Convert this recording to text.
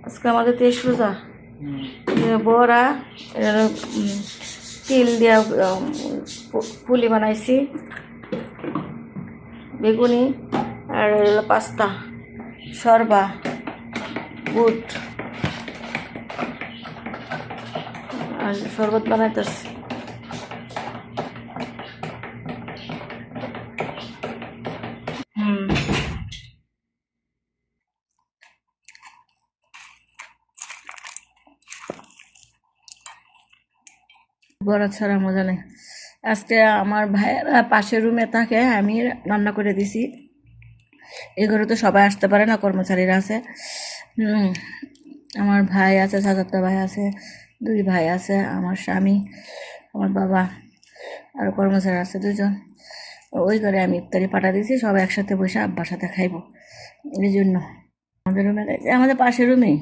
আজকে আমাদের 23 রোজা। বড়া তিল দিয়া পুলি বানাইছি, বেগুনি আর পাস্তা, শরবা, বুট আর শরবত বানাইতেছি। বড়া ছাড়া মজা নেই। আজকে আমার ভাইয়েরা পাশের রুমে থাকে, আমি রান্না করে দিছি। এই ঘরে তো সবাই আসতে পারে না, কর্মচারীরা আছে। আমার ভাই আছে, চাচাতো ভাই আছে, 2 ভাই আছে, আমার স্বামী, আমার বাবা, আর কর্মচারী আছে 2জন। ওই ঘরে আমি ইফতারি পাঠা দিয়েছি, সবাই একসাথে বসে আব্বার সাথে খাইব। এই জন্য আমাদের রুমে, আমাদের পাশের রুমেই।